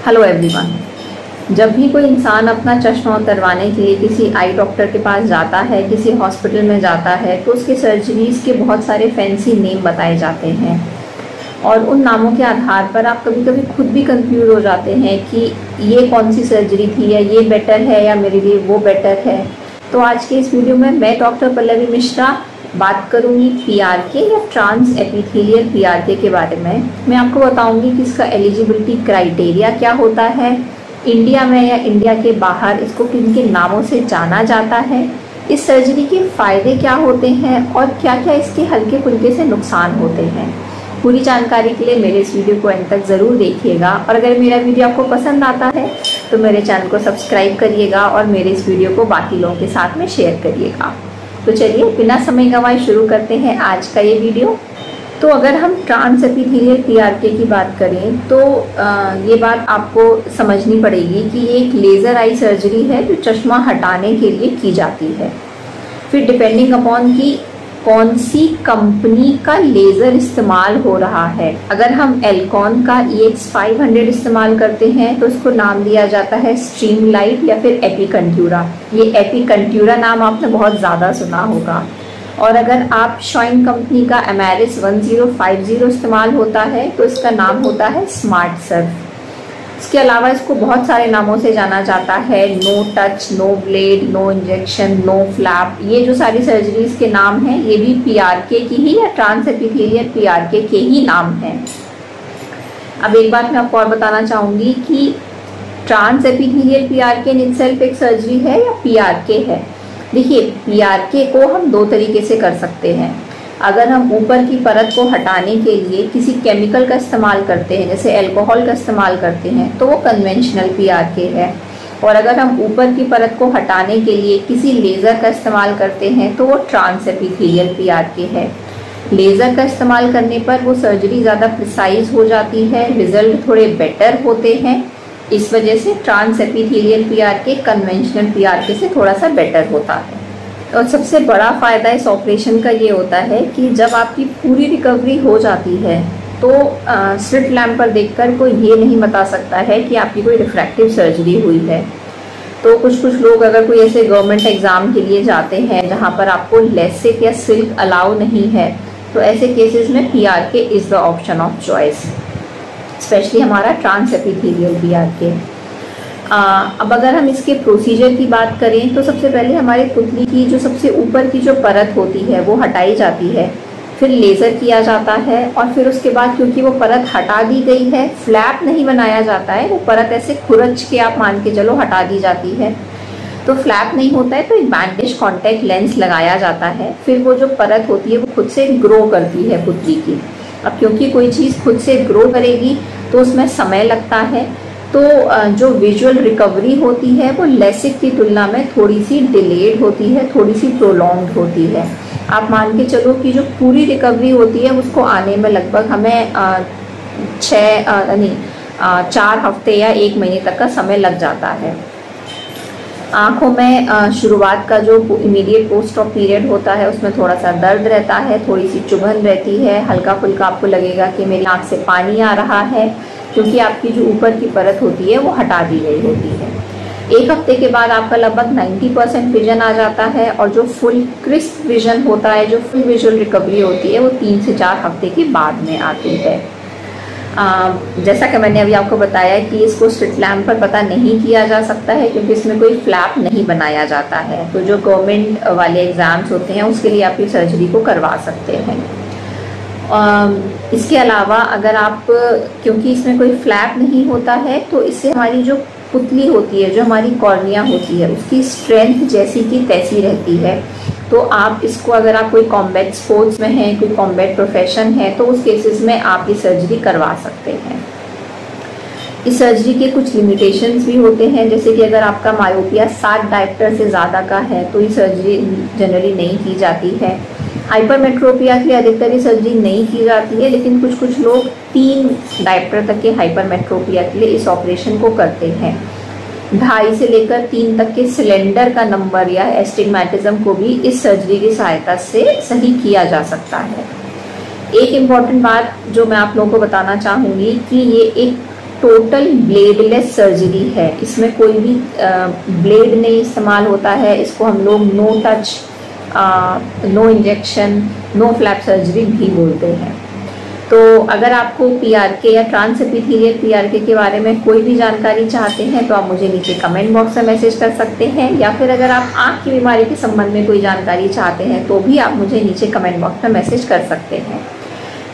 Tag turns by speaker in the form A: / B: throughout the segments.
A: Hello everyone. जब भी कोई इंसान अपना चश्मा उतरवाने के लिए किसी आई डॉक्टर के पास जाता है, किसी हॉस्पिटल में जाता है, तो उसके सर्जरीज़ के बहुत सारे फैंसी नेम बताए जाते हैं और उन नामों के आधार पर आप कभी कभी खुद भी कंफ्यूज हो जाते हैं कि ये कौन सी सर्जरी थी, या ये बेटर है या मेरे लिए वो बेटर है। तो आज के इस वीडियो में मैं डॉक्टर पल्लवी मिश्रा बात करूंगी पीआरके या ट्रांस एपिथेलियल पीआरके के बारे में। मैं आपको बताऊंगी कि इसका एलिजिबिलिटी क्राइटेरिया क्या होता है, इंडिया में या इंडिया के बाहर इसको किन किन नामों से जाना जाता है, इस सर्जरी के फ़ायदे क्या होते हैं और क्या क्या इसके हल्के फुल्के से नुकसान होते हैं। पूरी जानकारी के लिए मेरे इस वीडियो को अंत तक ज़रूर देखिएगा और अगर मेरा वीडियो आपको पसंद आता है तो मेरे चैनल को सब्सक्राइब करिएगा और मेरे इस वीडियो को बाकी लोगों के साथ में शेयर करिएगा। तो चलिए बिना समय गंवाए शुरू करते हैं आज का ये वीडियो। तो अगर हम ट्रांस एपिथेलियल पीआरके की बात करें तो ये बात आपको समझनी पड़ेगी कि ये एक लेज़र आई सर्जरी है जो चश्मा हटाने के लिए की जाती है। फिर डिपेंडिंग अपॉन कि कौन सी कंपनी का लेज़र इस्तेमाल हो रहा है, अगर हम एल्कॉन का EX500 इस्तेमाल करते हैं तो इसको नाम दिया जाता है स्ट्रीमलाइट या फिर एपिकंट्यूरा। ये एपिकंट्यूरा नाम आपने बहुत ज़्यादा सुना होगा। और अगर आप शॉइन कंपनी का एमेरिस 1050 इस्तेमाल होता है तो इसका नाम होता है स्मार्ट सर्फ। इसके अलावा इसको बहुत सारे नामों से जाना जाता है, no touch, no blade, no injection, no flap. ये जो सारी सर्जरीज के नाम हैं ये भी पीआरके की ही या ट्रांस एपिथेलियल पीआरके के ही नाम हैं। अब एक बात मैं आपको और बताना चाहूँगी कि trans epithelial PRK in itself एक सर्जरी है या पीआरके है। देखिए, पीआरके को हम दो तरीके से कर सकते हैं। अगर हम ऊपर की परत को हटाने के लिए किसी केमिकल का इस्तेमाल करते हैं, जैसे अल्कोहल का इस्तेमाल करते हैं, तो वो कन्वेंशनल पीआरके है। और अगर हम ऊपर की परत को हटाने के लिए किसी लेज़र का इस्तेमाल करते हैं तो वो ट्रांस एपिथेलियल पीआरके है। लेज़र का इस्तेमाल करने पर वो सर्जरी ज़्यादा प्रिसाइज हो जाती है, रिजल्ट थोड़े बेटर होते हैं। इस वजह से trans epithelial PRK conventional PRK से थोड़ा सा बेटर होता है। और सबसे बड़ा फ़ायदा इस ऑपरेशन का ये होता है कि जब आपकी पूरी रिकवरी हो जाती है तो स्लिट लैम्प पर देखकर कोई ये नहीं बता सकता है कि आपकी कोई रिफ्रैक्टिव सर्जरी हुई है। तो कुछ लोग अगर कोई ऐसे गवर्नमेंट एग्ज़ाम के लिए जाते हैं जहाँ पर आपको लेसिक या सिल्क अलाउ नहीं है, तो ऐसे केसेस में PRK is the option of choice, specially हमारा ट्रांस एपिथेलियल पीआरके। अब अगर हम इसके प्रोसीजर की बात करें तो सबसे पहले हमारी पुतली की जो सबसे ऊपर की जो परत होती है वो हटाई जाती है, फिर लेज़र किया जाता है और फिर उसके बाद क्योंकि वो परत हटा दी गई है, फ्लैप नहीं बनाया जाता है, वो परत ऐसे खुरच के आप मान के चलो हटा दी जाती है, तो फ्लैप नहीं होता है, तो एक बैंडेज कॉन्टैक्ट लेंस लगाया जाता है। फिर वो जो परत होती है वो खुद से ग्रो करती है पुतली की। अब क्योंकि कोई चीज़ खुद से ग्रो करेगी तो उसमें समय लगता है, तो जो विजुअल रिकवरी होती है वो लेसिक की तुलना में थोड़ी सी डिलेड होती है, थोड़ी सी प्रोलॉन्ग्ड होती है। आप मान के चलो कि जो पूरी रिकवरी होती है उसको आने में लगभग हमें 4 हफ्ते या 1 महीने तक का समय लग जाता है। आँखों में शुरुआत का जो इमीडिएट पोस्ट ऑफ पीरियड होता है उसमें थोड़ा सा दर्द रहता है, थोड़ी सी चुभन रहती है, हल्का फुल्का आपको लगेगा कि मेरी आँख से पानी आ रहा है, क्योंकि आपकी जो ऊपर की परत होती है वो हटा दी गई होती है। 1 हफ्ते के बाद आपका लगभग 90% विजन आ जाता है और जो फुल क्रिस्प विजन होता है, जो फुल विजुअल रिकवरी होती है वो 3 से 4 हफ्ते के बाद में आती है। जैसा कि मैंने अभी आपको बताया कि इसको स्लिट लैम्प पर पता नहीं किया जा सकता है क्योंकि इसमें कोई फ्लैप नहीं बनाया जाता है। तो जो गवर्नमेंट वाले एग्ज़ाम्स होते हैं उसके लिए आप ये सर्जरी को करवा सकते हैं। इसके अलावा अगर आप, क्योंकि इसमें कोई फ्लैप नहीं होता है, तो इससे हमारी जो पुतली होती है, जो हमारी कॉर्निया होती है, उसकी स्ट्रेंथ जैसी की तैसी रहती है। तो आप इसको, अगर आप कोई कॉम्बैट स्पोर्ट्स में हैं, कोई कॉम्बैट प्रोफेशन है, तो उस केसेस में आप ये सर्जरी करवा सकते हैं। इस सर्जरी के कुछ लिमिटेशंस भी होते हैं, जैसे कि अगर आपका मायोपिया 7 डायप्टर से ज़्यादा का है तो ये सर्जरी जनरली नहीं की जाती है। हाइपरमेट्रोपिया के लिए अधिकतर ये सर्जरी नहीं की जाती है, लेकिन कुछ लोग 3 डायप्टर तक के हाइपरमेट्रोपिया के लिए इस ऑपरेशन को करते हैं। 2.5 से लेकर 3 तक के सिलेंडर का नंबर या एस्टिग्मेटिज्म को भी इस सर्जरी की सहायता से सही किया जा सकता है। एक इम्पॉर्टेंट बात जो मैं आप लोगों को बताना चाहूँगी कि ये एक टोटल ब्लेडलेस सर्जरी है। इसमें कोई भी ब्लेड नहीं इस्तेमाल होता है। इसको हम लोग no touch, no injection, no flap surgery भी बोलते हैं। तो अगर आपको PRK या ट्रांस एपिथेलियल PRK के बारे में कोई भी जानकारी चाहते हैं तो आप मुझे नीचे कमेंट बॉक्स में मैसेज कर सकते हैं, या फिर अगर आप आँख की बीमारी के संबंध में कोई जानकारी चाहते हैं तो भी आप मुझे नीचे कमेंट बॉक्स में मैसेज कर सकते हैं।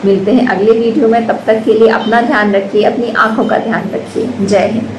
A: मिलते हैं अगले वीडियो में, तब तक के लिए अपना ध्यान रखिए, अपनी आँखों का ध्यान रखिए। जय हिंद।